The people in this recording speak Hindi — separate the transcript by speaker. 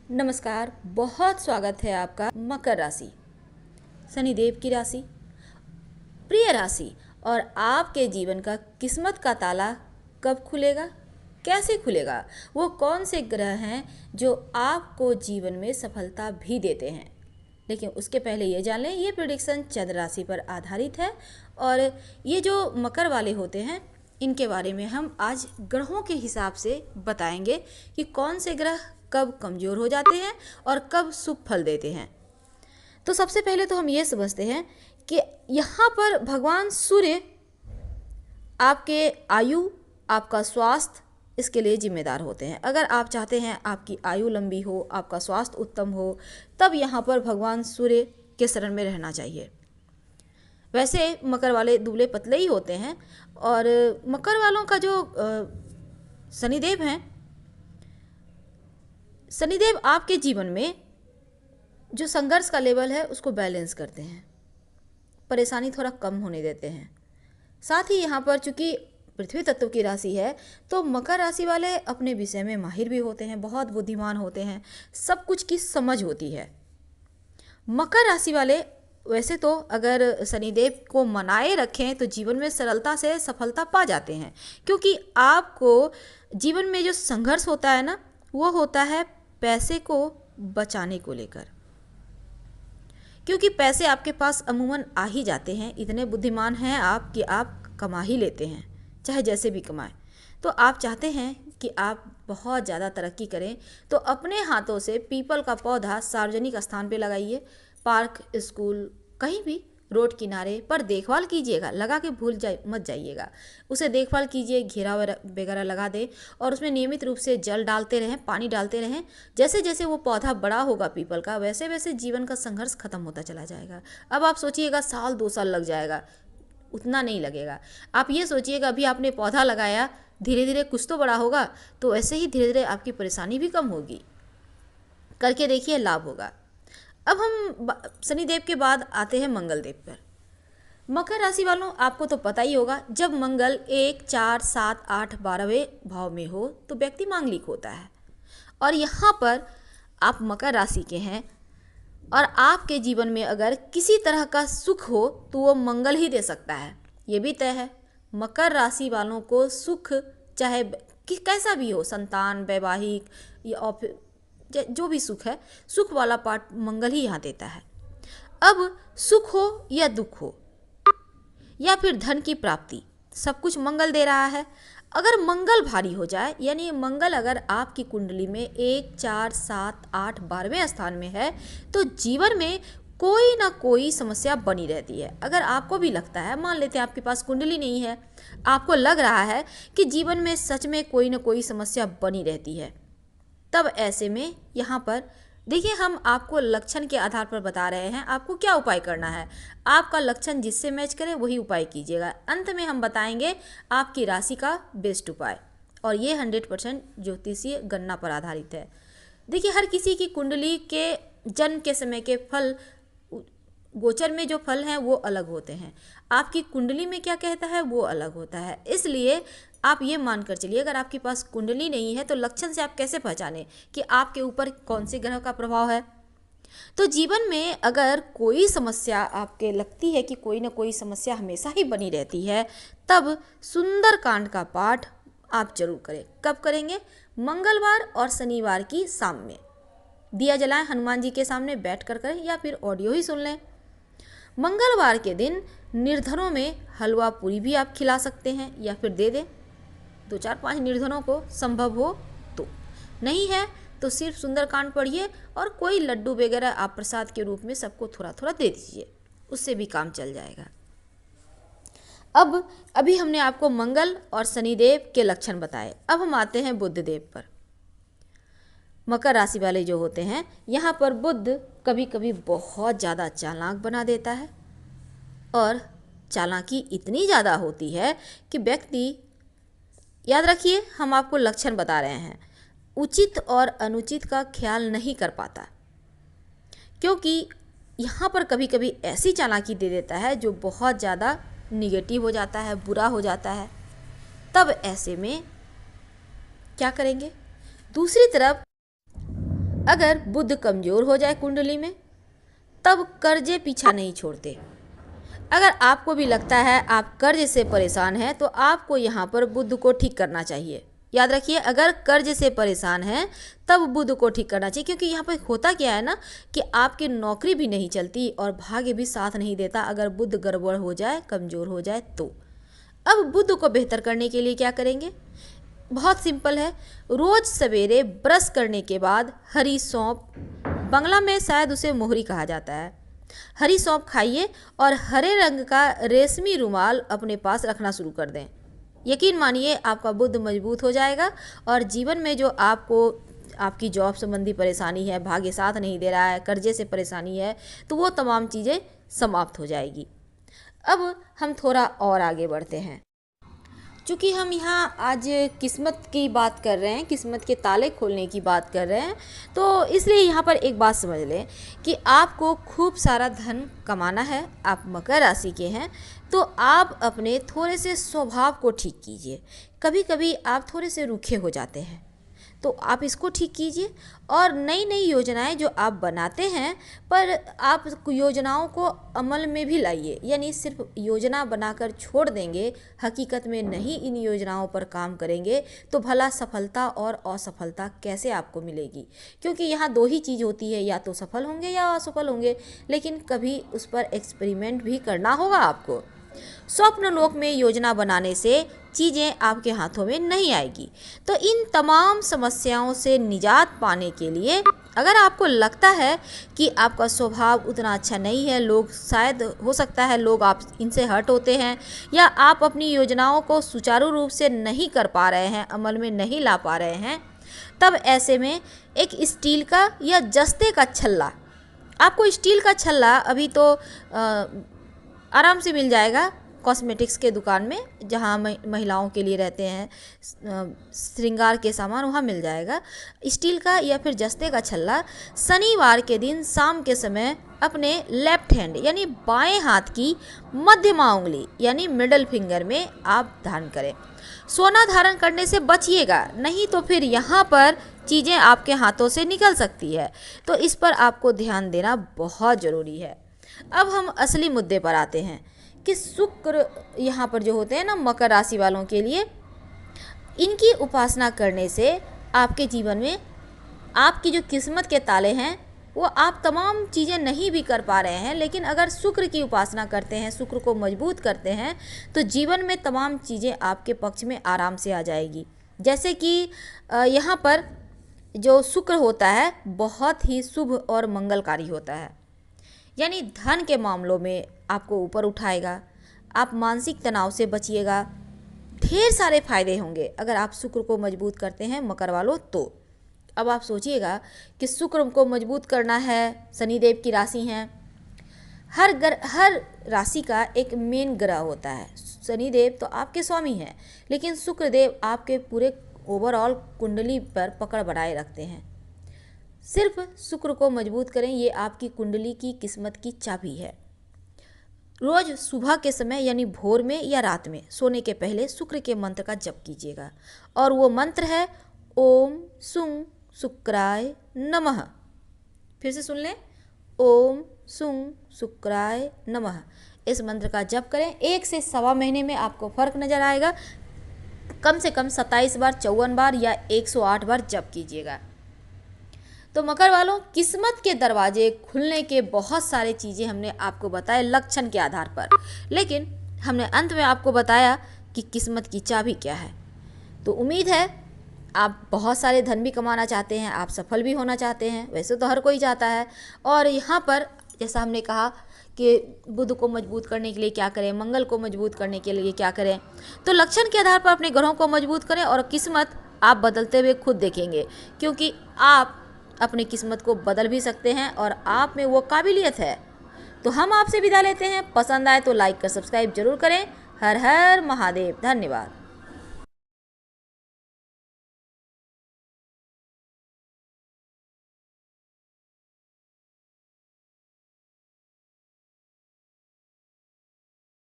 Speaker 1: नमस्कार, बहुत स्वागत है आपका। मकर राशि, शनिदेव की राशि, प्रिय राशि। और आपके जीवन का किस्मत का ताला कब खुलेगा, कैसे खुलेगा, वो कौन से ग्रह हैं जो आपको जीवन में सफलता भी देते हैं। लेकिन उसके पहले ये जान लें, ये प्रेडिक्शन चंद्र राशि पर आधारित है और ये जो मकर वाले होते हैं इनके बारे में हम आज ग्रहों के हिसाब से बताएंगे कि कौन से ग्रह कब कमज़ोर हो जाते हैं और कब शुभ फल देते हैं। तो सबसे पहले तो हम ये समझते हैं कि यहाँ पर भगवान सूर्य आपके आयु, आपका स्वास्थ्य, इसके लिए जिम्मेदार होते हैं। अगर आप चाहते हैं आपकी आयु लंबी हो, आपका स्वास्थ्य उत्तम हो, तब यहाँ पर भगवान सूर्य के शरण में रहना चाहिए। वैसे मकर वाले दुबले पतले ही होते हैं और मकर वालों का जो शनिदेव हैं, शनिदेव आपके जीवन में जो संघर्ष का लेवल है उसको बैलेंस करते हैं, परेशानी थोड़ा कम होने देते हैं। साथ ही यहाँ पर चूंकि पृथ्वी तत्व की राशि है तो मकर राशि वाले अपने विषय में माहिर भी होते हैं, बहुत बुद्धिमान होते हैं, सब कुछ की समझ होती है। मकर राशि वाले वैसे तो अगर शनिदेव को मनाए रखें तो जीवन में सरलता से सफलता पा जाते हैं, क्योंकि आपको जीवन में जो संघर्ष होता है ना, वो होता है पैसे को बचाने को लेकर। क्योंकि पैसे आपके पास अमूमन आ ही जाते हैं, इतने बुद्धिमान हैं आप कि आप कमा ही लेते हैं, चाहे जैसे भी कमाएं। तो आप चाहते हैं कि आप बहुत ज़्यादा तरक्की करें तो अपने हाथों से पीपल का पौधा सार्वजनिक स्थान पे लगाइए, पार्क, स्कूल, कहीं भी रोड किनारे पर देखभाल कीजिएगा, लगा के मत जाइएगा। उसे देखभाल कीजिए, घेरा वगैरह लगा दें और उसमें नियमित रूप से जल डालते रहें, पानी डालते रहें। जैसे जैसे वो पौधा बड़ा होगा पीपल का, वैसे वैसे जीवन का संघर्ष खत्म होता चला जाएगा। अब आप सोचिएगा साल 2 साल लग जाएगा, उतना नहीं लगेगा। आप ये सोचिएगा अभी आपने पौधा लगाया, धीरे धीरे कुछ तो बड़ा होगा, तो ऐसे ही धीरे धीरे आपकी परेशानी भी कम होगी। करके देखिए, लाभ होगा। अब हम शनिदेव के बाद आते हैं मंगल देव पर। मकर राशि वालों, आपको तो पता ही होगा, जब मंगल 1, 4, 7, 8, 12वें भाव में हो तो व्यक्ति मांगलिक होता है। और यहाँ पर आप मकर राशि के हैं और आपके जीवन में अगर किसी तरह का सुख हो तो वो मंगल ही दे सकता है, ये भी तय है। मकर राशि वालों को सुख चाहे कैसा भी हो, संतान, वैवाहिक या ऑफिस, जो भी सुख है, सुख वाला पार्ट मंगल ही यहाँ देता है। अब सुख हो या दुख हो या फिर धन की प्राप्ति, सब कुछ मंगल दे रहा है। अगर मंगल भारी हो जाए, यानी मंगल अगर आपकी कुंडली में 1, 4, 7, 8, 12वें स्थान में है तो जीवन में कोई ना कोई समस्या बनी रहती है। अगर आपको भी लगता है, मान लेते हैं आपके पास कुंडली नहीं है, आपको लग रहा है कि जीवन में सच में कोई ना कोई समस्या बनी रहती है, तब ऐसे में यहाँ पर देखिए, हम आपको लक्षण के आधार पर बता रहे हैं आपको क्या उपाय करना है। आपका लक्षण जिससे मैच करे वही उपाय कीजिएगा। अंत में हम बताएंगे आपकी राशि का बेस्ट उपाय, और ये 100% ज्योतिषीय गणना पर आधारित है। देखिए, हर किसी की कुंडली के जन्म के समय के फल, गोचर में जो फल हैं वो अलग होते हैं, आपकी कुंडली में क्या कहता है वो अलग होता है। इसलिए आप ये मानकर चलिए, अगर आपके पास कुंडली नहीं है तो लक्षण से आप कैसे पहचाने कि आपके ऊपर कौन से ग्रह का प्रभाव है। तो जीवन में अगर कोई समस्या आपके लगती है कि कोई ना कोई समस्या हमेशा ही बनी रहती है, तब सुंदरकांड का पाठ आप जरूर करें। कब करेंगे? मंगलवार और शनिवार की शाम में दिया जलाएं, हनुमान जी के सामने बैठ कर करें या फिर ऑडियो ही सुन लें। मंगलवार के दिन निर्धनों में हलवा पूरी भी आप खिला सकते हैं या फिर दे दें 2, 4, 5 निर्धनों को, संभव हो तो। नहीं है तो सिर्फ सुंदरकांड पढ़िए और कोई लड्डू वगैरह आप प्रसाद के रूप में सबको थोड़ा थोड़ा दे दीजिए, उससे भी काम चल जाएगा। अब अभी हमने आपको मंगल और शनिदेव के लक्षण बताए, अब हम आते हैं बुध देव पर। मकर राशि वाले जो होते हैं, यहाँ पर बुध कभी कभी बहुत ज़्यादा चालाक बना देता है और चालाकी इतनी ज़्यादा होती है कि व्यक्ति, याद रखिए हम आपको लक्षण बता रहे हैं, उचित और अनुचित का ख्याल नहीं कर पाता, क्योंकि यहाँ पर कभी कभी ऐसी चालाकी दे देता है जो बहुत ज़्यादा निगेटिव हो जाता है, बुरा हो जाता है। तब ऐसे में क्या करेंगे? दूसरी तरफ अगर बुध कमज़ोर हो जाए कुंडली में, तब कर्जे पीछा नहीं छोड़ते। अगर आपको भी लगता है आप कर्ज से परेशान हैं, तो आपको यहाँ पर बुध को ठीक करना चाहिए। याद रखिए, अगर कर्ज से परेशान हैं तब बुध को ठीक करना चाहिए, क्योंकि यहाँ पर होता क्या है ना कि आपकी नौकरी भी नहीं चलती और भाग्य भी साथ नहीं देता अगर बुध गड़बड़ हो जाए, कमज़ोर हो जाए तो। अब बुध को बेहतर करने के लिए क्या करेंगे? बहुत सिंपल है। रोज़ सवेरे ब्रश करने के बाद हरी सौंफ, बंगला में शायद उसे मोहरी कहा जाता है, हरी सौंफ खाइए और हरे रंग का रेशमी रुमाल अपने पास रखना शुरू कर दें। यकीन मानिए आपका बुध मजबूत हो जाएगा और जीवन में जो आपकी जॉब संबंधी परेशानी है, भाग्य साथ नहीं दे रहा है, कर्जे से परेशानी है, तो वो तमाम चीज़ें समाप्त हो जाएगी। अब हम थोड़ा और आगे बढ़ते हैं। चूँकि हम यहाँ आज किस्मत की बात कर रहे हैं, किस्मत के ताले खोलने की बात कर रहे हैं, तो इसलिए यहाँ पर एक बात समझ लें कि आपको खूब सारा धन कमाना है, आप मकर राशि के हैं, तो आप अपने थोड़े से स्वभाव को ठीक कीजिए। कभी कभी आप थोड़े से रूखे हो जाते हैं, तो आप इसको ठीक कीजिए और नई नई योजनाएं जो आप बनाते हैं, पर आप योजनाओं को अमल में भी लाइए। यानी सिर्फ योजना बनाकर छोड़ देंगे, हकीकत में नहीं इन योजनाओं पर काम करेंगे, तो भला सफलता और असफलता कैसे आपको मिलेगी? क्योंकि यहाँ दो ही चीज़ होती है, या तो सफल होंगे या असफल होंगे, लेकिन कभी उस पर एक्सपेरिमेंट भी करना होगा आपको। स्वप्न लोक में योजना बनाने से चीज़ें आपके हाथों में नहीं आएगी। तो इन तमाम समस्याओं से निजात पाने के लिए अगर आपको लगता है कि आपका स्वभाव उतना अच्छा नहीं है, लोग शायद हो सकता है लोग आप इनसे हर्ट होते हैं, या आप अपनी योजनाओं को सुचारू रूप से नहीं कर पा रहे हैं, अमल में नहीं ला पा रहे हैं, तब ऐसे में एक स्टील का या जस्ते का छल्ला, आपको स्टील का छल्ला अभी तो आराम से मिल जाएगा कॉस्मेटिक्स के दुकान में, जहाँ महिलाओं के लिए रहते हैं श्रृंगार के सामान, वहाँ मिल जाएगा। स्टील का या फिर जस्ते का छल्ला शनिवार के दिन शाम के समय अपने लेफ्ट हैंड यानी बाएं हाथ की मध्यमा उंगली यानी मिडल फिंगर में आप धारण करें। सोना धारण करने से बचिएगा, नहीं तो फिर यहाँ पर चीज़ें आपके हाथों से निकल सकती है, तो इस पर आपको ध्यान देना बहुत ज़रूरी है। अब हम असली मुद्दे पर आते हैं कि शुक्र यहाँ पर जो होते हैं ना मकर राशि वालों के लिए, इनकी उपासना करने से आपके जीवन में आपकी जो किस्मत के ताले हैं वो आप तमाम चीज़ें नहीं भी कर पा रहे हैं, लेकिन अगर शुक्र की उपासना करते हैं, शुक्र को मजबूत करते हैं, तो जीवन में तमाम चीज़ें आपके पक्ष में आराम से आ जाएगी। जैसे कि यहाँ पर जो शुक्र होता है बहुत ही शुभ और मंगलकारी होता है, यानी धन के मामलों में आपको ऊपर उठाएगा, आप मानसिक तनाव से बचिएगा, ढेर सारे फायदे होंगे अगर आप शुक्र को मजबूत करते हैं मकर वालों तो। अब आप सोचिएगा कि शुक्र को मजबूत करना है, शनिदेव की राशि हैं, हर राशि का एक मेन ग्रह होता है। शनिदेव तो आपके स्वामी हैं, लेकिन शुक्रदेव आपके पूरे ओवरऑल कुंडली पर पकड़ बनाए रखते हैं। सिर्फ शुक्र को मजबूत करें, ये आपकी कुंडली की किस्मत की चाबी है। रोज़ सुबह के समय यानी भोर में या रात में सोने के पहले शुक्र के मंत्र का जप कीजिएगा, और वो मंत्र है ओम सुं शुक्राय नमः। फिर से सुन लें, ओम सुं शुक्राय नमः। इस मंत्र का जप करें, 1 से सवा महीने में आपको फ़र्क नज़र आएगा। कम से कम 27 बार, 54 बार या 108 बार जप कीजिएगा। तो मकर वालों, किस्मत के दरवाजे खुलने के बहुत सारे चीज़ें हमने आपको बताए लक्षण के आधार पर, लेकिन हमने अंत में आपको बताया कि किस्मत की चाबी क्या है। तो उम्मीद है आप बहुत सारे धन भी कमाना चाहते हैं, आप सफल भी होना चाहते हैं, वैसे तो हर कोई चाहता है। और यहाँ पर जैसा हमने कहा कि बुध को मजबूत करने के लिए क्या करें, मंगल को मजबूत करने के लिए क्या करें, तो लक्षण के आधार पर अपने ग्रहों को मजबूत करें और किस्मत आप बदलते हुए खुद देखेंगे, क्योंकि आप अपनी किस्मत को बदल भी सकते हैं और आप में वो काबिलियत है। तो हम आपसे विदा लेते हैं। पसंद आए तो लाइक कर सब्सक्राइब जरूर करें। हर हर महादेव। धन्यवाद।